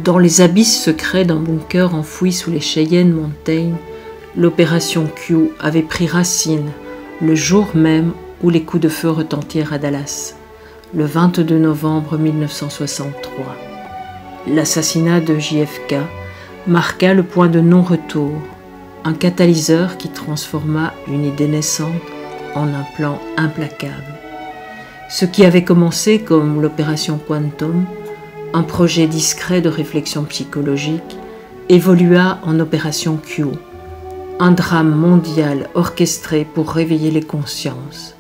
Dans les abysses secrets d'un bunker enfoui sous les Cheyenne Mountains, l'opération Q avait pris racine le jour même où les coups de feu retentirent à Dallas, le 22 novembre 1963. L'assassinat de JFK marqua le point de non-retour, un catalyseur qui transforma une idée naissante en un plan implacable. Ce qui avait commencé comme l'opération Quantum, un projet discret de réflexion psychologique, évolua en opération Q, un drame mondial orchestré pour réveiller les consciences.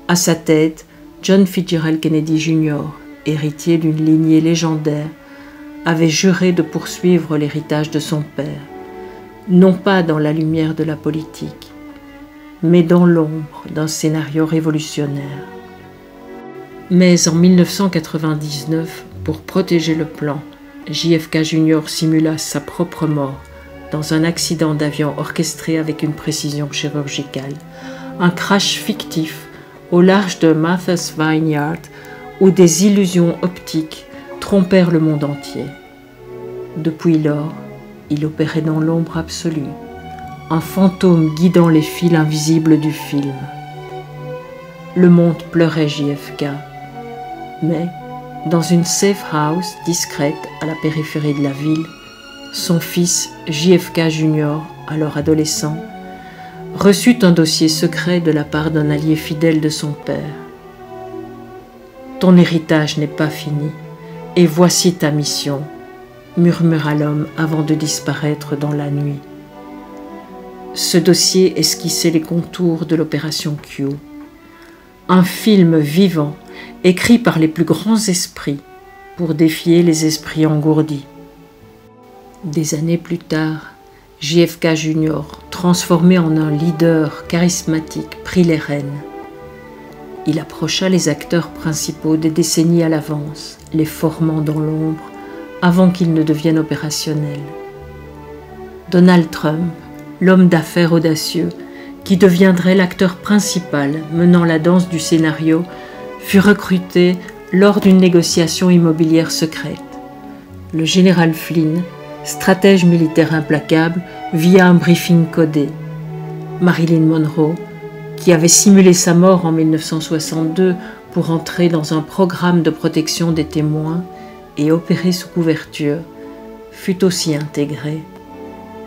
À sa tête, John Fitzgerald Kennedy Jr., héritier d'une lignée légendaire, avait juré de poursuivre l'héritage de son père, non pas dans la lumière de la politique, mais dans l'ombre d'un scénario révolutionnaire. Mais en 1999, pour protéger le plan, JFK Jr. simula sa propre mort dans un accident d'avion orchestré avec une précision chirurgicale, un crash fictif au large de Martha's Vineyard où des illusions optiques trompèrent le monde entier. Depuis lors, il opérait dans l'ombre absolue, un fantôme guidant les fils invisibles du film. Le monde pleurait JFK, mais dans une safe house discrète à la périphérie de la ville, son fils JFK Jr., alors adolescent, reçut un dossier secret de la part d'un allié fidèle de son père. « Ton héritage n'est pas fini, et voici ta mission », murmura l'homme avant de disparaître dans la nuit. Ce dossier esquissait les contours de l'opération Q, un film vivant écrit par les plus grands esprits pour défier les esprits engourdis. Des années plus tard, JFK Jr., transformé en un leader charismatique, prit les rênes. Il approcha les acteurs principaux des décennies à l'avance, les formant dans l'ombre avant qu'ils ne deviennent opérationnels. Donald Trump, l'homme d'affaires audacieux, qui deviendrait l'acteur principal menant la danse du scénario, fut recruté lors d'une négociation immobilière secrète. Le général Flynn, stratège militaire implacable, via un briefing codé. Marilyn Monroe, qui avait simulé sa mort en 1962 pour entrer dans un programme de protection des témoins et opérer sous couverture, fut aussi intégrée.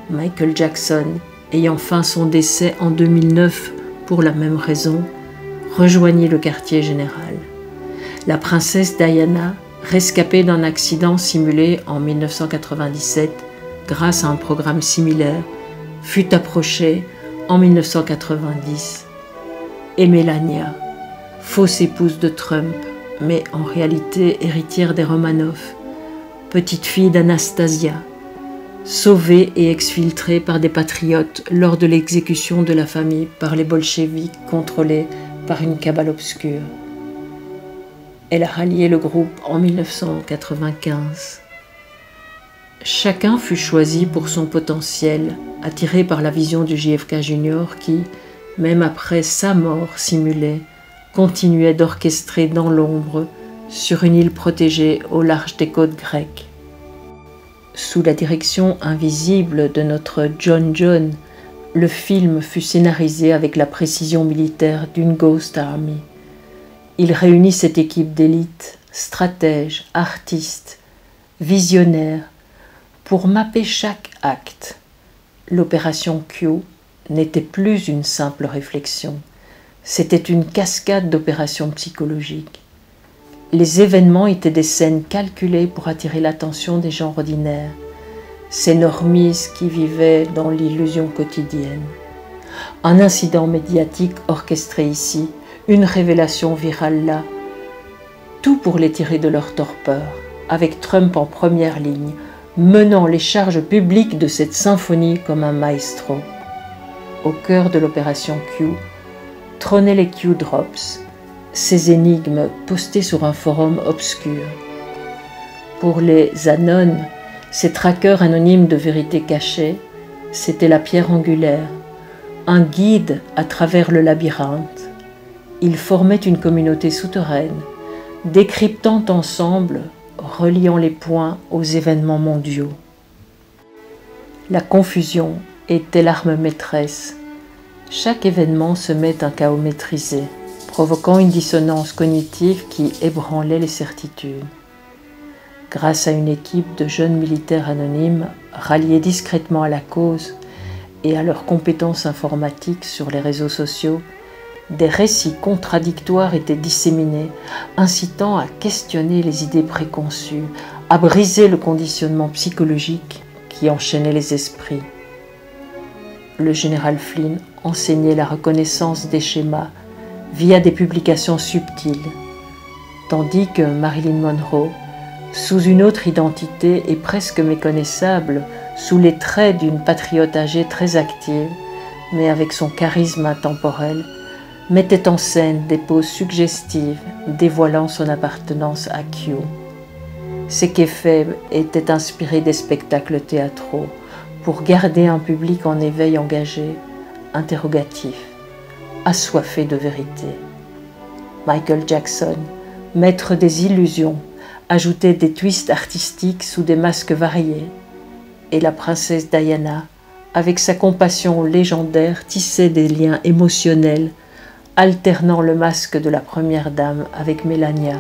Michael Jackson, ayant feint son décès en 2009 pour la même raison, rejoignit le quartier général. La princesse Diana, rescapée d'un accident simulé en 1997 grâce à un programme similaire, fut approchée en 1990. Et Melania, fausse épouse de Trump, mais en réalité héritière des Romanov, petite fille d'Anastasia, sauvée et exfiltrée par des patriotes lors de l'exécution de la famille par les bolcheviks contrôlés par une cabale obscure. Elle a rallié le groupe en 1995. Chacun fut choisi pour son potentiel, attiré par la vision du JFK Jr. qui, même après sa mort simulée, continuait d'orchestrer dans l'ombre sur une île protégée au large des côtes grecques. Sous la direction invisible de notre John, le film fut scénarisé avec la précision militaire d'une Ghost Army. Il réunit cette équipe d'élite, stratèges, artistes, visionnaires, pour mapper chaque acte. L'opération Q n'était plus une simple réflexion, c'était une cascade d'opérations psychologiques. Les événements étaient des scènes calculées pour attirer l'attention des gens ordinaires, ces normies qui vivaient dans l'illusion quotidienne. Un incident médiatique orchestré ici, une révélation virale là, tout pour les tirer de leur torpeur, avec Trump en première ligne, menant les charges publiques de cette symphonie comme un maestro. Au cœur de l'opération Q, trônaient les Q-Drops, ces énigmes postées sur un forum obscur. Pour les Anons, ces traqueurs anonymes de vérités cachées, c'était la pierre angulaire, un guide à travers le labyrinthe. Ils formaient une communauté souterraine, décryptant ensemble, reliant les points aux événements mondiaux. La confusion était l'arme maîtresse. Chaque événement semait un chaos maîtrisé, provoquant une dissonance cognitive qui ébranlait les certitudes. Grâce à une équipe de jeunes militaires anonymes ralliés discrètement à la cause et à leurs compétences informatiques sur les réseaux sociaux, des récits contradictoires étaient disséminés, incitant à questionner les idées préconçues, à briser le conditionnement psychologique qui enchaînait les esprits. Le général Flynn enseignait la reconnaissance des schémas via des publications subtiles, tandis que Marilyn Monroe, sous une autre identité et presque méconnaissable, sous les traits d'une patriote âgée très active, mais avec son charisme intemporel, mettait en scène des poses suggestives dévoilant son appartenance à Q. Ces képhèbes étaient inspirés des spectacles théâtraux pour garder un public en éveil engagé, interrogatif, assoiffé de vérité. Michael Jackson, maître des illusions, ajoutait des twists artistiques sous des masques variés, et la princesse Diana, avec sa compassion légendaire, tissait des liens émotionnels, alternant le masque de la première dame avec Melania,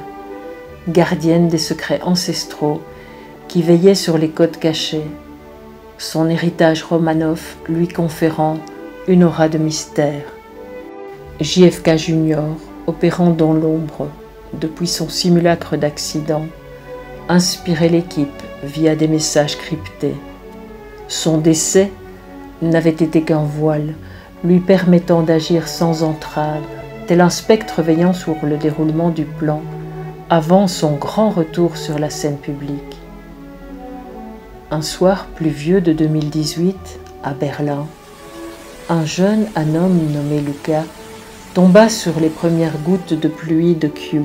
gardienne des secrets ancestraux qui veillait sur les codes cachés, son héritage Romanov lui conférant une aura de mystère. JFK Jr., opérant dans l'ombre depuis son simulacre d'accident, inspirait l'équipe via des messages cryptés. Son décès n'avait été qu'un voile, lui permettant d'agir sans entrave, tel un spectre veillant sur le déroulement du plan, avant son grand retour sur la scène publique. Un soir pluvieux de 2018, à Berlin, un jeune homme nommé Luca tomba sur les premières gouttes de pluie de Q.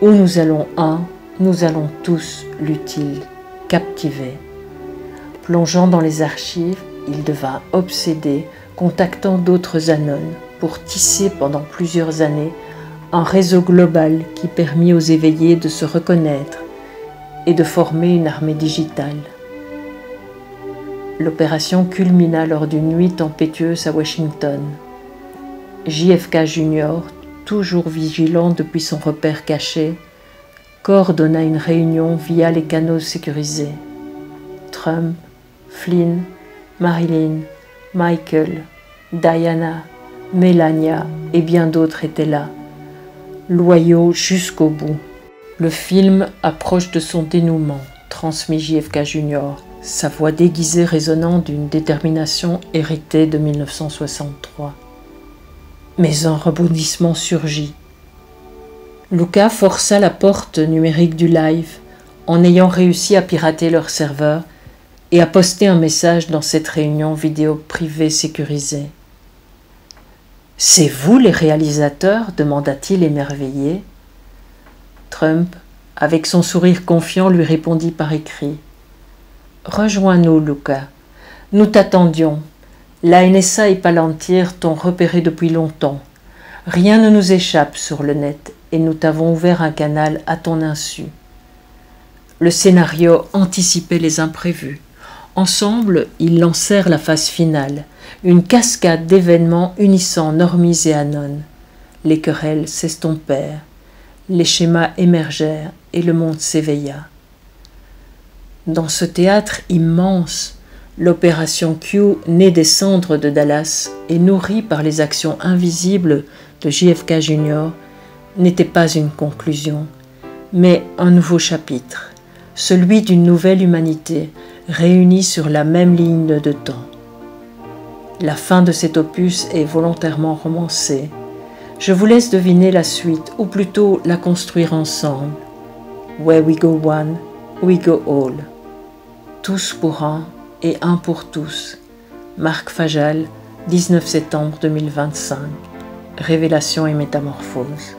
Où nous allons un, nous allons tous, lut-il, captivé. Plongeant dans les archives, il devint obsédé, contactant d'autres anones pour tisser pendant plusieurs années un réseau global qui permit aux éveillés de se reconnaître et de former une armée digitale. L'opération culmina lors d'une nuit tempétueuse à Washington. JFK Jr., toujours vigilant depuis son repère caché, coordonna une réunion via les canaux sécurisés. Trump, Flynn, Marilyn, Michael, Diana, Melania et bien d'autres étaient là, loyaux jusqu'au bout. Le film approche de son dénouement, transmit JFK Jr., sa voix déguisée résonnant d'une détermination héritée de 1963. Mais un rebondissement surgit. Luca força la porte numérique du live en ayant réussi à pirater leur serveur et à poster un message dans cette réunion vidéo privée sécurisée. « C'est vous les réalisateurs ?» demanda-t-il émerveillé. Trump, avec son sourire confiant, lui répondit par écrit. « Rejoins-nous, Luca. Nous t'attendions. La NSA et Palantir t'ont repéré depuis longtemps. Rien ne nous échappe sur le net et nous t'avons ouvert un canal à ton insu. » Le scénario anticipait les imprévus. Ensemble, ils lancèrent la phase finale, une cascade d'événements unissant normies et anones. Les querelles s'estompèrent, les schémas émergèrent et le monde s'éveilla. Dans ce théâtre immense, l'opération Q, née des cendres de Dallas et nourrie par les actions invisibles de JFK Jr., n'était pas une conclusion, mais un nouveau chapitre, celui d'une nouvelle humanité réunie sur la même ligne de temps. La fin de cet opus est volontairement romancée. Je vous laisse deviner la suite, ou plutôt la construire ensemble. Where we go one, we go all. Tous pour un et un pour tous. Marc Fajal, 19 septembre 2025. Révélation et métamorphose.